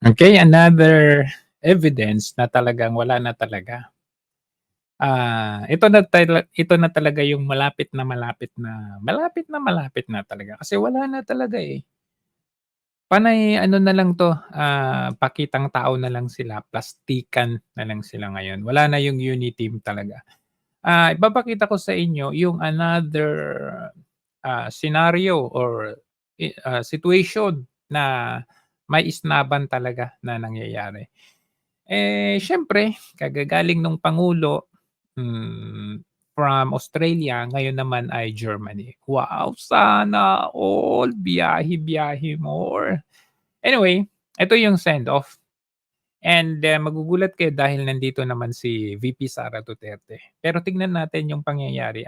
Okay, another evidence na talagang wala na talaga. Ito na talaga yung malapit na talaga kasi wala na talaga, eh. Panay ano na lang 'to, pakitang tao na lang sila, plastikan na lang sila ngayon. Wala na yung unity talaga. Ipapakita ko sa inyo yung another, scenario or situation na may isnaban talaga na nangyayari. Siyempre kagagaling nung pangulo, from Australia, ngayon naman ay Germany. Wow, sana all, biyahe-biyahe more. Anyway, ito yung send off and, magugulat kayo dahil nandito naman si VP Sara Duterte. Pero tignan natin yung pangyayari,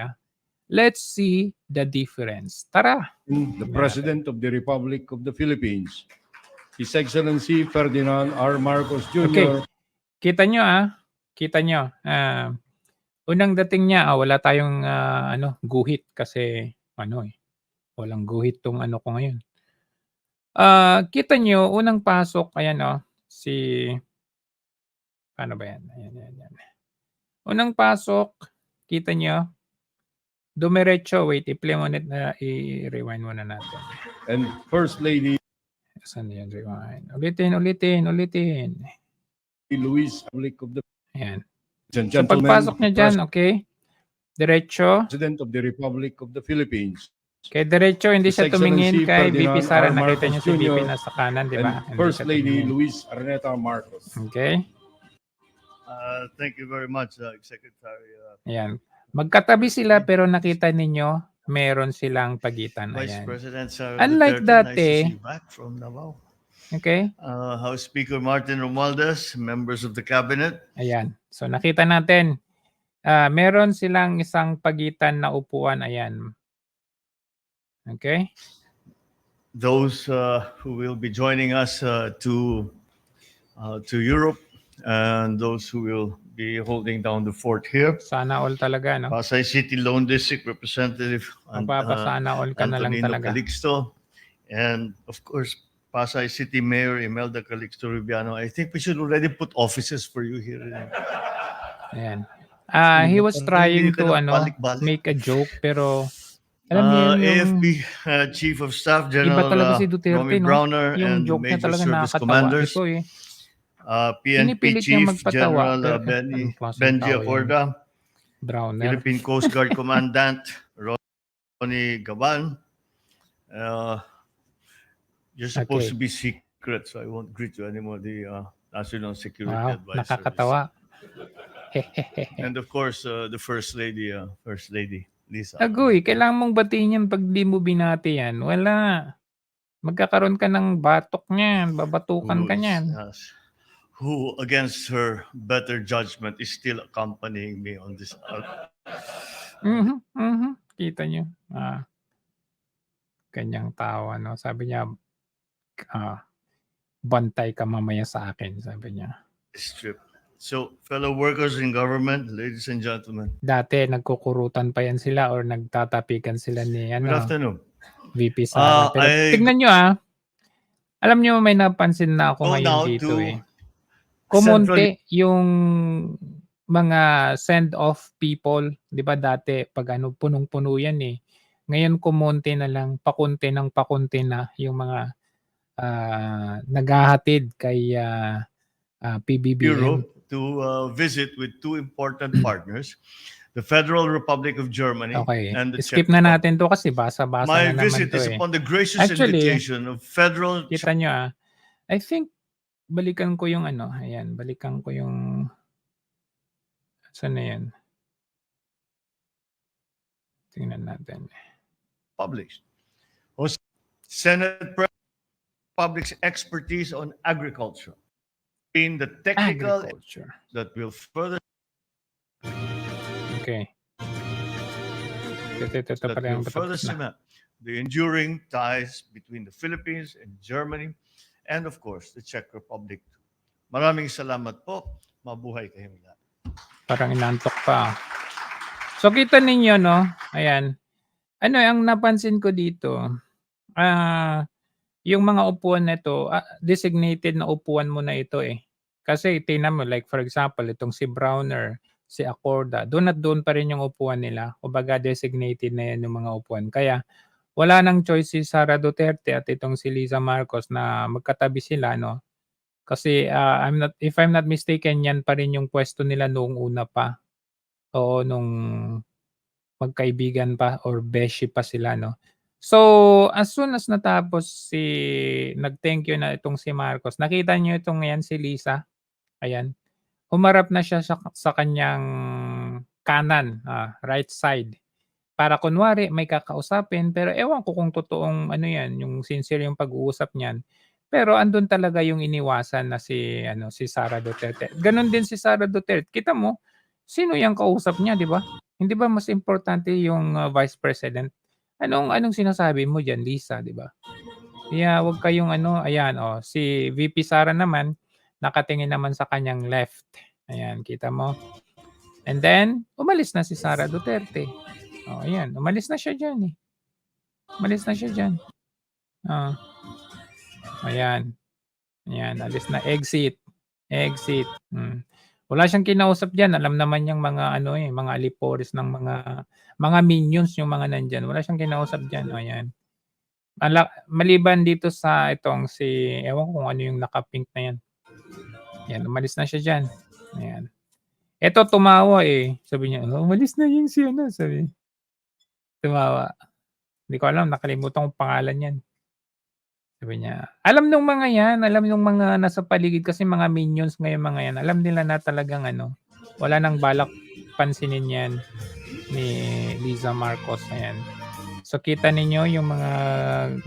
Let's see the difference. Tara, The tignan natin. President of the Republic of the Philippines, His Excellency Ferdinand R. Marcos Okay, Jr. kita niyo, kita niyo, unang dating niya, wala tayong, guhit kasi ano, walang guhit 'tong ano ko ngayon. Kita niyo unang pasok ayan, si paano ba 'yan? Ayan, yan, yan. Unang pasok, kita niyo, dumiretso, wait i-play muna i-rewind muna natin. and First Lady Saan 'yan, rewind? Ulitin. Luis Republic of the Ayan. and So Gentlemen, pagpasok niya diyan, okay, diretso. President of the Republic of the Philippines, Kay diretso hindi His siya tumingin Excellency kay VP Ferdinand Sara, R. nakita Marcos niyo si VP Jr. nasa kanan, 'di and ba? Hindi First siya Lady tumingin. Luis Araneta Marcos. Okay? Thank you very much, Secretary. Ayan. Magkatabi sila pero nakita ninyo meron silang pagitan, Vice ayan. President Sara Unlike Duterte, nice to dati, see you back from Davao. okay? House Speaker Martin Romualdez, members of the Cabinet. Ayan. So nakita natin, meron silang isang pagitan na upuan, ayan. Okay? Those who will be joining us to Europe, and those who will be holding down the fort here. Sana all talaga, no? Pasay City Lone District Representative Magpapasana all ka na lang Antonino talaga. Calixto, and of course Pasay City Mayor Imelda Calixto Rubiano. I think we should already put offices for you here. Ayan. He was trying to make a joke pero alam niyo yun yung AFP Chief of Staff iba talaga General si Duterte, Romy no? Browner Yung and joke niya Major talaga Service nakakatawa. Commanders. Ito, PNP pinipilit niya Chief magpatawa General pero anong klaseng Benji tao yan? Acorda, Browner. Philippine Coast Guard Commandant Ronnie Gaban. You're supposed to be secret, so I won't greet you anymore. The National Security Wow, Advisor. nakakatawa. And of course, the First Lady Lisa. Agoy, kailangan mong batiin yan pag di mo binati yan. Wala. Magkakaroon ka ng batok niyan, babatukan ka niyan. Who, against her better judgment, is still accompanying me on this. Kita niyo. Kanyang tawa, no? Sabi niya, bantay ka mamaya sa akin, sabi niya. Strip. So, fellow workers in government, ladies and gentlemen. Dati, nagkukurutan pa yan sila or nagtatapikan sila ni Good afternoon. VP Sara. Pero tignan nyo, alam nyo, may napansin na ako ngayon dito kumonte yung mga send-off people. Di ba dati, pag punong-puno yan Ngayon kumonte na lang, pakunti na yung mga naghahatid kay PBBM. Europe to visit with two important partners, the Federal Republic of Germany and the Skip Czech na Republic. natin to kasi basa-basa na naman to. My visit is upon the gracious invitation of Federal. Kita nyo I think balikan ko yung ayan, balikan ko yung saan na yan? Tingnan natin. Published. Senate Public's expertise on agriculture. In the technical that will further cement the enduring ties between the Philippines and Germany and of course the Czech Republic. Maraming salamat po. Mabuhay kayong lahat. Parang inantok pa. So kita ninyo no, ayan. Ang napansin ko dito, yung mga upuan na 'to, designated na upuan mo na ito, eh. Kasi tingnan mo like for example itong si Browner, si Acorda, do'n at do'n pa rin yung upuan nila. Kumbaga designated na 'yan yung mga upuan. Kaya wala ng choice si Sara Duterte at itong si Liza Marcos na magkatabi sila 'no. Kasi, if I'm not mistaken 'yan pa rin yung puwesto nila noong una pa. Oo, nung magkaibigan pa or beshi pa sila 'no. So, as soon as natapos nag-thank you na itong si Marcos, nakita niyo itong 'yan si Liza, ayan. Humarap na siya sa kaniyang kanan, right side. Para kunwari may kakausapin, pero ewan ko kung totoong ano 'yan, yung sincere yung pag-uusap niyan. Pero andun talaga yung iniwasan na si Sara Duterte. Gano'n din si Sara Duterte, kita mo, sino yang kausap niya, 'di ba? Hindi ba mas importante yung, Vice President? Anong sinasabi mo diyan, Lisa, 'di ba? Kaya huwag kayong ano, ayan, si VP Sara naman, nakatingin naman sa kanyang left. Ayan, kita mo? And then, umalis na si Sara Duterte. Oh, ayan, umalis na siya diyan, eh. Umalis na siya diyan. Oh, ayan, ayan, alis na, exit, exit, Wala siyang kinausap diyan, alam naman niyang mga ano, eh, mga alipores ng mga minions yung mga nandiyan, wala siyang kinausap diyan, oh, ayan. Maliban dito sa itong ewan ko kung ano yung naka-pink na 'yan. 'Yan, umalis na siya diyan, ayan. Eto tumawa, eh, sabi niya, umalis na yung si ano, sabi niya, tumawa. Hindi ko alam, nakalimutan kong pangalan niyan. Sabi niya, alam nung mga 'yan, alam nung mga nasa paligid kasi mga minions nga yung mga 'yan, alam nila na talagang ano, wala ng balak pansinin 'yan ni Liza Marcos, ayan. So kita ninyo yung mga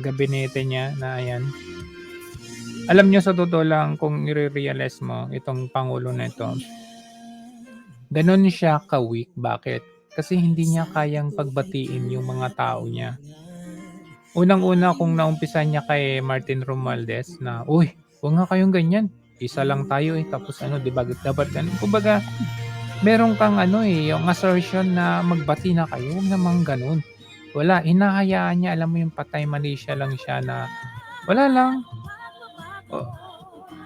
gabinete niya na ayan. Alam niyo sa totoo lang kung ire-realize mo itong pangulo na ito, gano'n siya ka-weak, bakit? Kasi hindi niya kayang pagbatiin yung mga tao niya. Unang-una kung naumpisan niya kay Martin Romualdez na, "Uy, huwag nga kayong ganyan, isa lang tayo, eh, tapos ano 'di ba dapat gano'n." Kumbaga meron kang ano, eh, yung assertion na magbati na kayo, huwag namang gano'n. Wala, hinahayaan niya, alam mo yung patay malisya lang siya na wala lang, o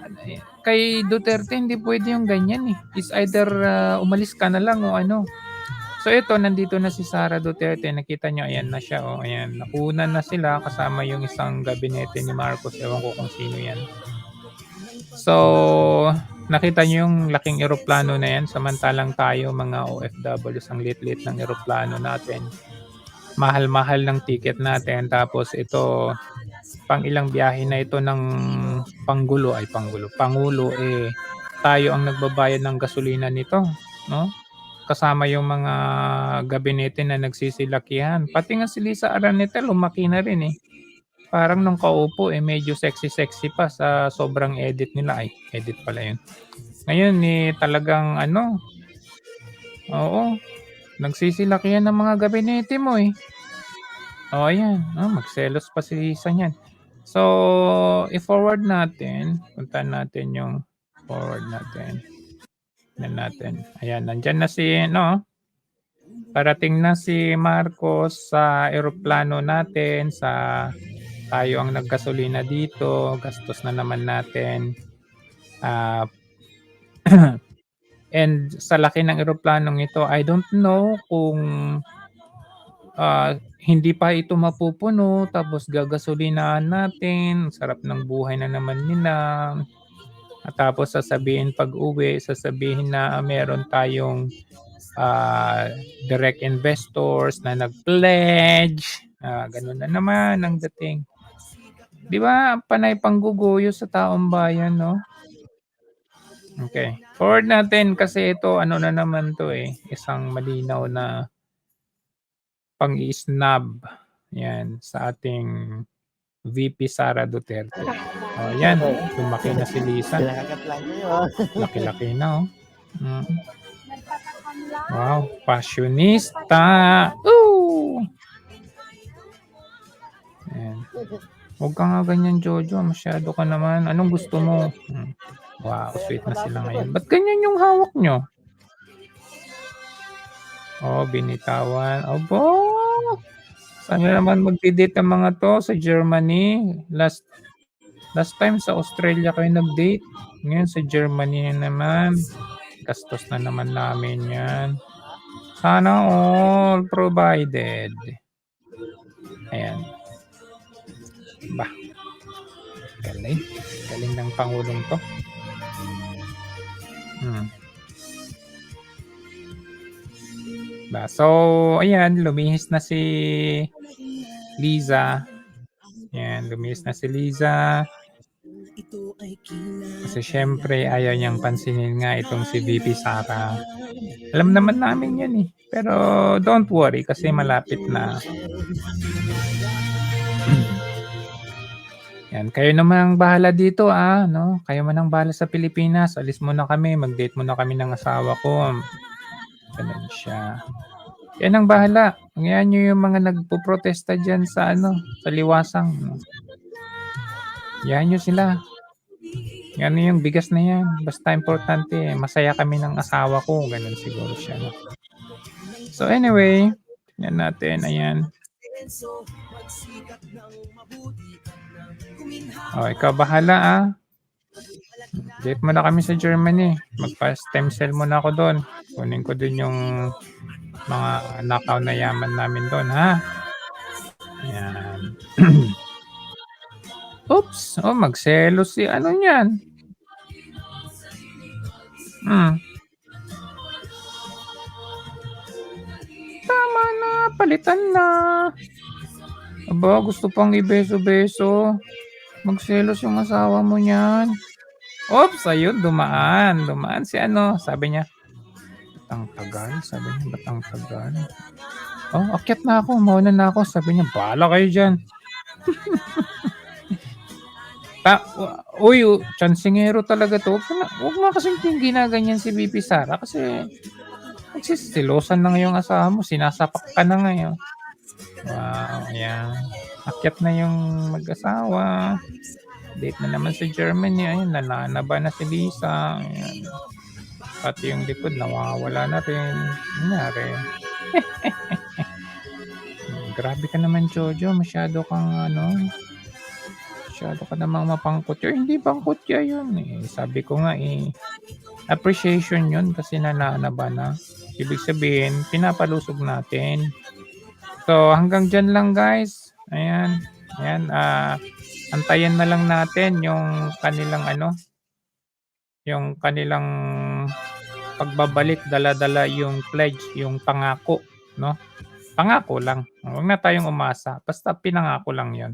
ano, eh, kay Duterte hindi puwede yung ganyan, eh. It's either, umalis ka na lang o ano. So ito, nandito na si Sara Duterte, nakita niyo ayan na siya, ayan. Nakunan na sila kasama yung isang gabinete ni Marcos, ewan ko kung sino 'yan. So, nakita niyo yung laking eroplano na 'yan, samantalang tayo mga OFWs ang liit-liit ng eroplano natin. Mahal-mahal ng ticket natin, tapos ito, pang-ilang biyahe na ito ng pangulo, eh, tayo ang nagbabayad ng gasolina nito, 'no? Kasama yung mga gabinete na nagsisilakihan. Pati nga si Lisa Araneta lumaki na rin, eh. Parang nung kaupo, eh, medyo sexy-sexy pa sa sobrang edit nila. Ay, edit pala yun. Ngayon, eh, talagang ano, oo, nagsisilakihan ng mga gabinete mo, eh. Oh, ayan, magselos pa si Lisa niyan. So, i-forward natin, puntahan natin yung forward natin. Tignan natin. Ayan, nandiyan na parating na si Marcos sa eroplano natin, tayo ang naggasolina dito, gastos na naman natin. And sa laki ng eroplanong ito, I don't know kung hindi pa ito mapupuno tapos gagasolinahan natin, sarap ng buhay na naman nila. At tapos sasabihin pag-uwi, sasabihin na meron tayong direct investors na nag-pledge, gano'n na naman ang dating. 'Di ba panay pangguguyo sa taong bayan 'no? Okay, forward natin kasi ito ano na naman 'to, eh, isang malinaw na pang-i-snub 'yan sa ating VP Sara Duterte. Oh, 'yan, lumaki na si Lisa. Laki-laki na, Wow, fashionista. Ooh! Ayan. Huwag ka nga ganyan, Jojo, masyado ka naman. Anong gusto mo? Wow, sweet na sila ngayon. Ba't ganyan yung hawak niyo? Oh, binitawan. Aba! Sana naman magde-date ang mga 'to sa Germany. Last time sa Australia kayo nag-date, ngayon sa Germany na naman. Gastos na naman namin 'yan. Sana all provided. Ayan. Bah, galing. Galing ng pangulong 'to. So, ayan, lumihis na si Liza. Ayan, lumihis na si Liza. Kasi siyempre ayaw niyang pansinin nga itong si VP Sara. Alam naman namin yan eh. Pero don't worry kasi malapit na. Yan, kayo namang bahala dito no? Kayo man ang bahala sa Pilipinas. Alis muna kami, mag-date muna kami ng asawa ko. Ganun siya. Yan ang bahala. Ngayon nyo yung mga nagpo-protesta dyan sa sa liwasang. Yan nyo sila. Yan yung bigas na yan. Basta importante, masaya kami ng asawa ko. Ganun siguro siya. No? So anyway, yan natin. Ayan. Ikaw bahala Date mo na kami sa Germany. Magpa-stem cell muna ako doon. Kunin ko din yung mga nakaw na yaman namin doon, ha? Ayan. Oops! Magselos si niyan. Tama na, palitan na. Aba, gusto pang ibeso-beso. Magselos yung asawa mo niyan. Oops, ayun, dumaan. Dumaan si sabi niya. Batang tagal, sabi niya, batang tagal. Akyat na ako, mauna na ako. Sabi niya, bahala kayo dyan. Uy, chansingero talaga to. Huwag mo kasing ginaganyan si VP Sara kasi nagsisilosan na ngayong asawa mo. Sinasapak ka na ngayon. Wow, ayan. Akyat na yung mag-asawa. Date na naman sa Germany. Ayun, nananaba na si Lisa. Ayan. Pati yung likod, nawawala na rin. Nangyari. Grabe ka naman, Jojo. Masyado kang masyado ka namang mapangkutya. Hindi pangkutya yun Sabi ko nga appreciation yun kasi nananaba na. Ibig sabihin, pinapalusog natin. So, hanggang dyan lang guys. Ayan. Ayan. Antayin na lang natin yung kanilang yung kanilang pagbabalik, dala-dala yung pledge, yung pangako, no? Pangako lang. Huwag na tayong umasa. Basta pinangako lang yon.